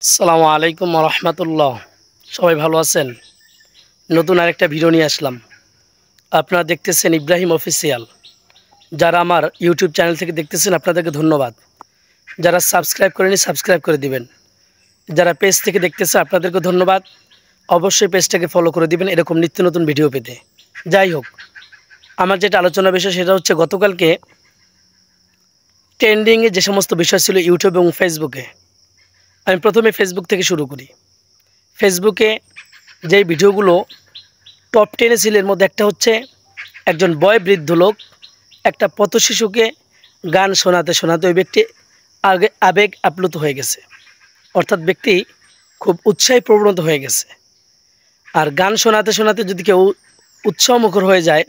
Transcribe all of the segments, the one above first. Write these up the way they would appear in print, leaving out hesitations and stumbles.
আসসালামু আলাইকুম রহমতুল্লাহ। সবাই ভালো আছেন? নতুন আরেকটা ভিডিও নিয়ে আসলাম। আপনারা দেখতেছেন ইব্রাহিম অফিসিয়াল। যারা আমার ইউটিউব চ্যানেল থেকে দেখতেছেন আপনাদেরকে ধন্যবাদ। যারা সাবস্ক্রাইব করেনি সাবস্ক্রাইব করে দিবেন। যারা পেজ থেকে দেখতেছে আপনাদেরকে ধন্যবাদ। অবশ্যই পেজটাকে ফলো করে দিবেন এরকম নিত্য নতুন ভিডিও পেতে। যাই হোক, আমার যেটা আলোচনা বিষয় সেটা হচ্ছে গতকালকে ট্রেন্ডিংয়ে যে সমস্ত বিষয় ছিল ইউটিউব এবং ফেসবুকে। আমি প্রথমে ফেসবুক থেকে শুরু করি। ফেসবুকে যেই ভিডিওগুলো টপ 10-এ ছিল এর মধ্যে একটা হচ্ছে একজন বয়োবৃদ্ধ লোক একটা পথশিশুকে গান শোনাতে শোনাতে ওই ব্যক্তি আবেগ আপ্লুত হয়ে গেছে। অর্থাৎ ব্যক্তি খুব উৎসাহী প্রবণত হয়ে গেছে। আর গান শোনাতে শোনাতে যদি কেউ উৎসাহমুখর হয়ে যায়,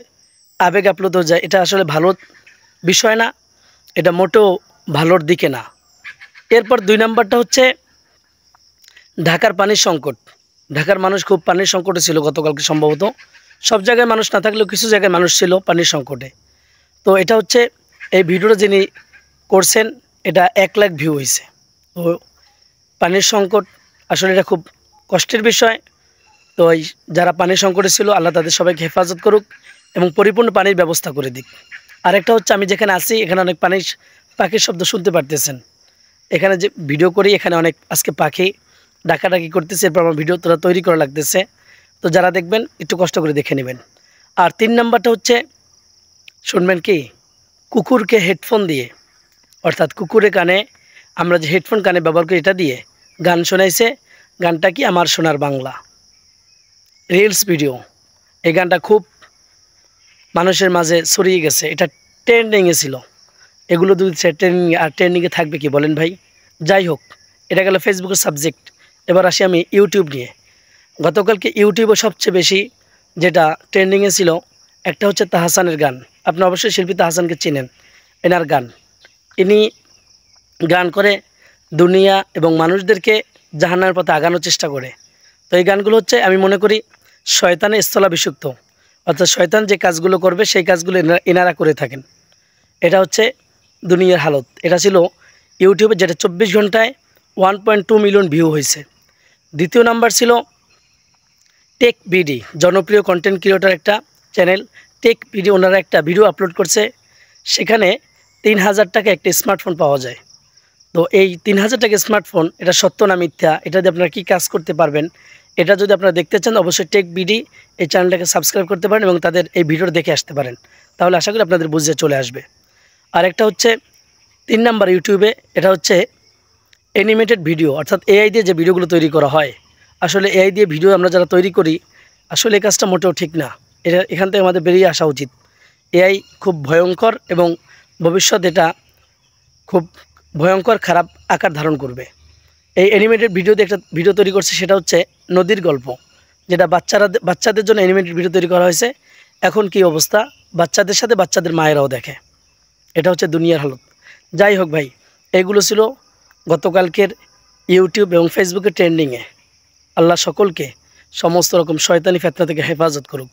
আবেগ আপ্লুত হয়ে যায়, এটা আসলে ভালো বিষয় না, এটা মোটেও ভালোর দিকে না। এরপর 2 নাম্বারটা হচ্ছে ঢাকার পানির সংকট। ঢাকার মানুষ খুব পানির সংকটে ছিল গতকালকে সম্ভবত। সব জায়গায় মানুষ না থাকলেও কিছু জায়গায় মানুষ ছিল পানির সংকটে। তো এটা হচ্ছে এই ভিডিওটা যিনি করছেন এটা 1 লাখ ভিউ হয়েছে। তো পানির সংকট আসলে এটা খুব কষ্টের বিষয়। তো এই যারা পানির সংকটে ছিল আল্লাহ তাদের সবাইকে হেফাজত করুক এবং পরিপূর্ণ পানির ব্যবস্থা করে দিক। আরেকটা হচ্ছে আমি যেখানে আছি এখানে অনেক পাখির শব্দ শুনতে পারতেছেন। এখানে যে ভিডিও করি এখানে অনেক আজকে পাখি ডাকাডাকি করতেছে, এরপর আমার ভিডিও তোরা তৈরি করা লাগতেছে। তো যারা দেখবেন একটু কষ্ট করে দেখে নেবেন। আর 3 নাম্বারটা হচ্ছে শুনবেন কি, কুকুরকে হেডফোন দিয়ে, অর্থাৎ কুকুরের কানে আমরা যে হেডফোন কানে ব্যবহার করি এটা দিয়ে গান শোনাইছে। গানটা কি আমার সোনার বাংলা রিলস ভিডিও। এই গানটা খুব মানুষের মাঝে ছড়িয়ে গেছে, এটা ট্রেন্ডিংয়ে ছিল। এগুলো যদি ট্রেন্ডিংয়ে থাকবে কি বলেন ভাই? যাই হোক, এটা গেল ফেসবুকের সাবজেক্ট। এবার আসি আমি ইউটিউব নিয়ে। গতকালকে ইউটিউবে সবচেয়ে বেশি যেটা ট্রেন্ডিংয়ে ছিল একটা হচ্ছে তাহসানের গান। আপনি অবশ্যই শিল্পী তাহসানকে চিনেন। এনার গান, ইনি গান করে দুনিয়া এবং মানুষদেরকে জাহান্নামের পথে আগানোর চেষ্টা করে। তো এই গানগুলো হচ্ছে আমি মনে করি শয়তানের স্থলাভিষিক্ত, অর্থাৎ শয়তান যে কাজগুলো করবে সেই কাজগুলো এনারা করে থাকেন। এটা হচ্ছে দুনিয়ার হালত। এটা ছিল ইউটিউবে, যেটা 24 ঘন্টায় 1.2 মিলিয়ন ভিউ হয়েছে। দ্বিতীয় নাম্বার ছিল টেক বিডি, জনপ্রিয় কন্টেন্ট ক্রিয়েটর একটা চ্যানেল টেক বিডি। ওনারা একটা ভিডিও আপলোড করছে, সেখানে 3000 টাকা একটা স্মার্টফোন পাওয়া যায়। তো এই 3000 টাকা স্মার্টফোন, এটা সত্য না মিথ্যা, এটা দিয়ে আপনারা কী কাজ করতে পারবেন, এটা যদি আপনারা দেখতে চান অবশ্যই টেক বিডি এই চ্যানেলটাকে সাবস্ক্রাইব করতে পারেন এবং তাদের এই ভিডিও দেখে আসতে পারেন। তাহলে আশা করি আপনাদের বুঝে চলে আসবে। আর একটা হচ্ছে 3 নাম্বার ইউটিউবে, এটা হচ্ছে অ্যানিমেটেড ভিডিও, অর্থাৎ এআই দিয়ে যে ভিডিওগুলো তৈরি করা হয়। আসলে এআই দিয়ে ভিডিও আমরা যারা তৈরি করি আসলে এই কাজটা মোটেও ঠিক না। এখান থেকে আমাদের বেরিয়ে আসা উচিত। এআই খুব ভয়ঙ্কর এবং ভবিষ্যৎ এটা খুব ভয়ঙ্কর খারাপ আকার ধারণ করবে। এই অ্যানিমেটেড ভিডিওতে একটা ভিডিও তৈরি করছে, সেটা হচ্ছে নদীর গল্প, যেটা বাচ্চাদের জন্য অ্যানিমেটেড ভিডিও তৈরি করা হয়েছে। এখন কি অবস্থা, বাচ্চাদের সাথে বাচ্চাদের মায়েরাও দেখে। এটা হচ্ছে দুনিয়ার হালত। যাই হোক ভাই, এগুলো ছিল গতকালকের ইউটিউব এবং ফেসবুকের ট্রেন্ডিংয়ে। আল্লাহ সকলকে সমস্ত রকম শয়তানি ফিতনা থেকে হেফাজত করুক।